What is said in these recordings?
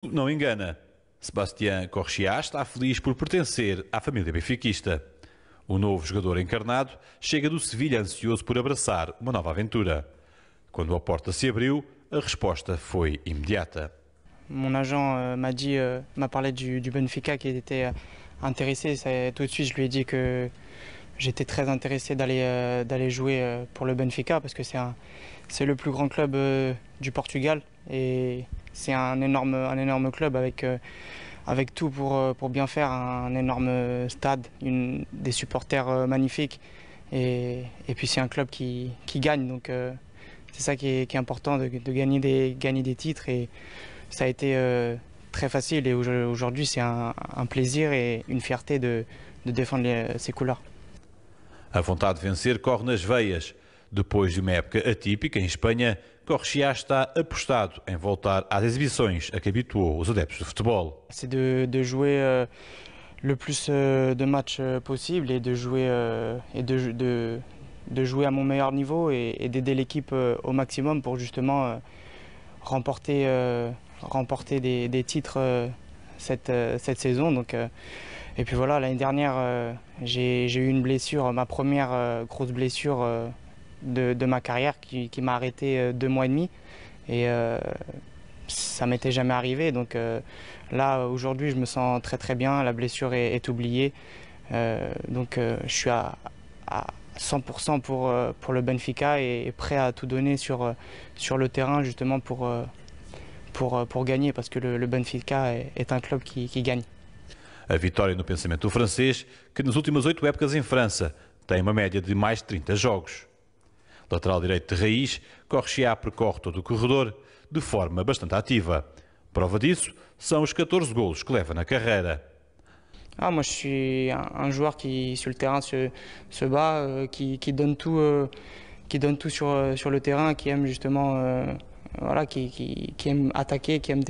Não engana. Sebastián Corchia está feliz por pertencer à família benfiquista. O novo jogador encarnado chega do Sevilha ansioso por abraçar uma nova aventura. Quando a porta se abriu, a resposta foi imediata. Mon agent m'a parlé du Benfica qui était intéressé. Tout de suite, je lui ai dit que j'étais très intéressé d'aller jouer pour le Benfica parce que c'est le plus grand club du Portugal et c'est un énorme club avec tout pour bien faire, un énorme stade, des supporters magnifiques et puis c'est un club qui gagne. Donc c'est ça qui est important, de gagner des titres et ça a été très facile et aujourd'hui c'est un plaisir et une fierté de défendre ces couleurs. A vontade de vencer corre nas veias. Depois de uma época atípica em Espanha, Corchia está apostado em voltar às exibições a que habituou os adeptos de futebol. C'est de jouer le plus de matchs possible et de jouer de jouer à mon meilleur niveau et d'aider l'équipe au maximum pour justement remporter des titres cette saison. Donc, et puis voilà, l'année dernière, j'ai eu une blessure, ma première grosse blessure de ma carrière qui m'a arrêté 2 mois et demi. Et ça m'était jamais arrivé. Donc là, aujourd'hui, je me sens très bien. La blessure est oubliée. Donc je suis à 100% pour le Benfica et prêt à tout donner sur le terrain justement pour gagner parce que le Benfica est un club qui gagne. A vitória no pensamento do francês, que nas últimas 8 épocas em França tem uma média de mais de 30 jogos. Lateral direito de raiz, Corchia percorre todo o corredor de forma bastante ativa. Prova disso são os 14 golos que leva na carreira. Moi, je suis un joueur qui, sur le terrain, se bat, qui donne tout sur le terrain, qui aime justement, voilà, qui aime attaquer, qui aime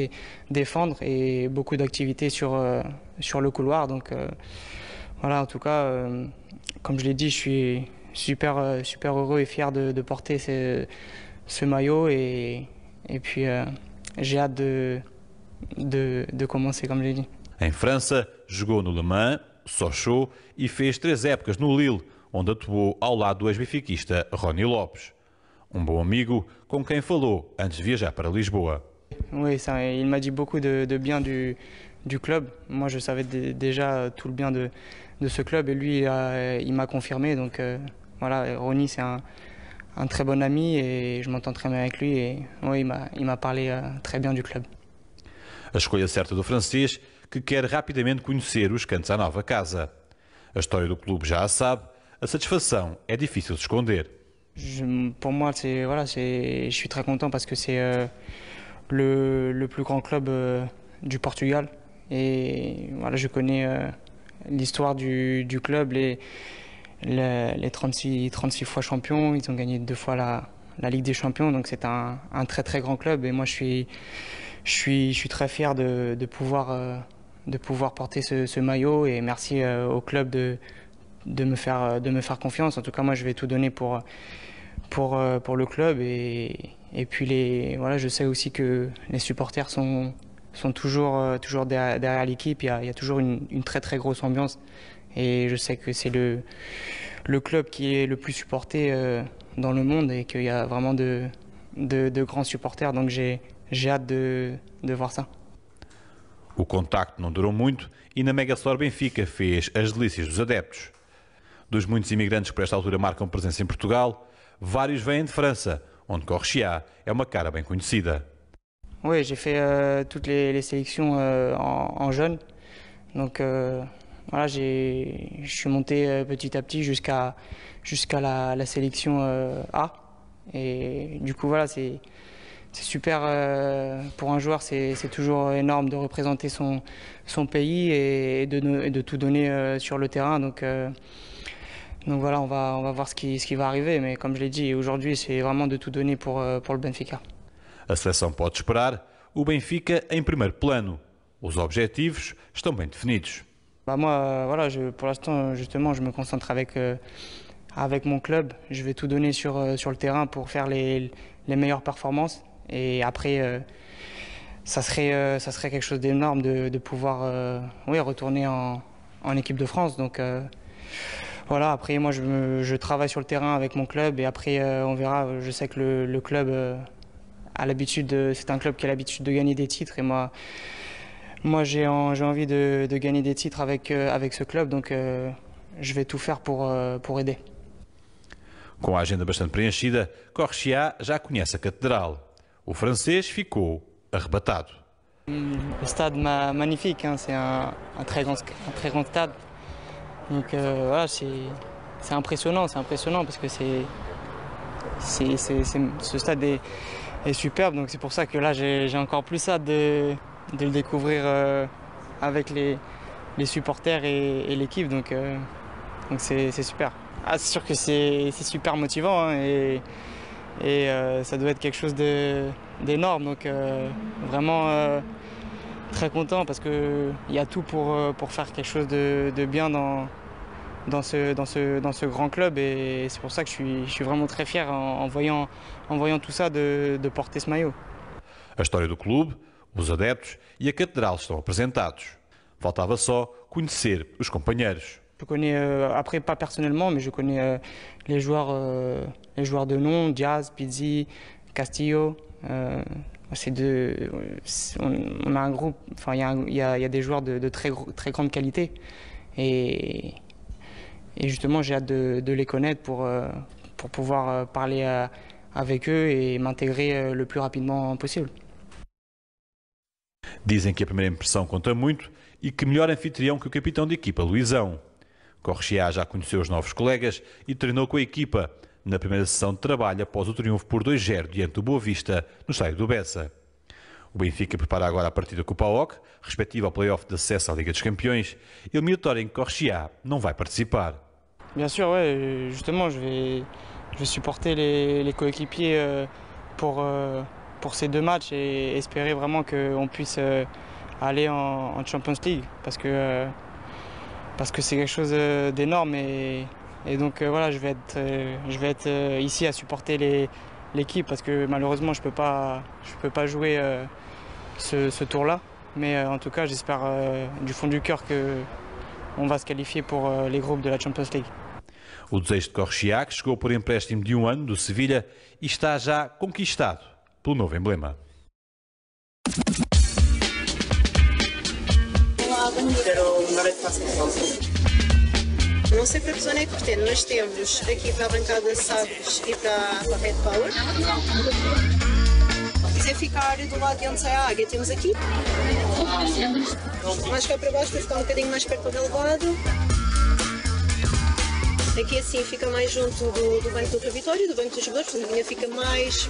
défendre et beaucoup d'activités sur le couloir. Donc, voilà, en tout cas, comme je l'ai dit, je suis super heureux et fier de porter ce maillot et puis j'ai hâte de commencer, comme je l'ai dit. Em França, jogou no Le Mans, Sochaux e fez 3 épocas no Lille, onde atuou ao lado do ex-benfiquista Rony Lopes. Um bom amigo com quem falou antes de viajar para Lisboa. Oui, il m'a dit beaucoup de bien du club. Moi, je savais déjà tout le bien de ce club et lui, il m'a confirmé. Donc voilà, Rony, c'est un très bon ami et je m'entends très bien avec lui. Et oui, il m'a parlé très bien du club. A escolha certa do francês, que quer rapidamente conhecer os cantos à nova casa. A história do clube já a sabe, a satisfação é difícil de esconder. Pour moi, je suis très content parce que c'est le plus grand club du Portugal. Et voilà, je connais l'histoire du club, les 36 fois champions. Ils ont gagné 2 fois la Ligue des Champions, donc c'est un très grand club. Et moi, je suis très fier de pouvoir porter ce maillot. Et merci au club de me faire confiance. En tout cas, moi, je vais tout donner pour le club. Et puis, voilà, je sais aussi que les supporters sont toujours derrière l'équipe. Il y a toujours une très grosse ambiance. Et je sais que c'est le club qui est le plus supporté dans le monde et qu'il y a vraiment de grands supporters. Donc j'ai hâte de voir ça. O contacto não durou muito e na Mega Store Benfica fez as delícias dos adeptos. Dos muitos imigrantes que por esta altura marcam presença em Portugal, vários vêm de França, onde Corchia é uma cara bem conhecida. Oui, j'ai fait toutes les sélections en jeune. Donc voilà, je suis monté petit à petit jusqu'à la sélection A. Et du coup, voilà, c'est super pour un joueur, c'est toujours énorme de représenter son pays et de tout donner sur le terrain. Donc voilà, on va voir ce qui va arriver. Mais comme je l'ai dit, aujourd'hui, c'est vraiment de tout donner pour le Benfica. A seleção pode esperar, o Benfica em primeiro plano. Os objetivos estão bem definidos. Moi, voilà, pour l'instant, justement, je me concentre avec mon club. Je vais tout donner sur le terrain pour faire les meilleures performances. Et après, ça serait quelque chose d'énorme de pouvoir retourner en équipe de France. Donc voilà, après moi je travaille sur le terrain avec mon club et après on verra. Je sais que le club a l'habitude, c'est un club qui a l'habitude de gagner des titres et moi j'ai envie de gagner des titres avec ce club, donc je vais tout faire pour aider. Com a agenda bastante preenchida, Corchia já conhece a Catedral. O francês ficou arrebatado. Le stade magnifique, hein, c'est un très grand stade. Donc voilà, c'est impressionnant parce que ce stade est superbe. Donc c'est pour ça que là j'ai encore plus hâte de le découvrir avec les supporters et l'équipe. Donc c'est super. Ah, c'est sûr que c'est super motivant, hein, et ça doit être quelque chose d'énorme. Donc vraiment très content parce qu'il y a tout pour faire quelque chose de bien dans ce grand club, et c'est pour ça que je suis vraiment très fier en voyant tout ça de porter ce maillot. A história do clube, os adeptos e a Catedral estão apresentados. Faltava só conhecer os companheiros. Je connais, après pas personnellement, mais je connais les joueurs de nom, Diaz, Pizzi, Castillo. On a un groupe, enfin il y a des joueurs de très grande qualité, et justement j'ai hâte de les connaître pour pouvoir parler avec eux et m'intégrer le plus rapidement possible. Dizem que a primeira impressão conta muito e que melhor anfitrião que o capitão de equipa, Luizão. Corchia já conheceu os novos colegas e treinou com a equipa na primeira sessão de trabalho após o triunfo por 2-0 diante do Boa Vista no estádio do Bessa. O Benfica prepara agora a partida com o PAOK, respectiva ao play-off de acesso à Liga dos Campeões, eliminatória em que Corchia não vai participar. Bien sûr, ouais, justement, je vais supporter les coéquipiers pour ces deux matchs et espérer vraiment qu'on puisse aller en Champions League, parce que c'est quelque chose d'énorme, et donc voilà, je vais être ici à supporter l'équipe, parce que malheureusement je peux pas jouer ce tour-là, mais en tout cas j'espère du fond du cœur qu'on va se qualifier pour les groupes de la Champions League. O desejo de Corchia, que chegou por empréstimo de 1 ano do Sevilha e está já conquistado pelo novo emblema. Não sei para que zona é que pretende, mas temos aqui para a bancada Sabres e para a Red Power. Se quiser ficar do lado de onde sai a águia, temos aqui. Mais cá para baixo para ficar um bocadinho mais perto do relevado. Aqui assim fica mais junto do banco do Vitória, do banco dos jogadores, a linha fica mais...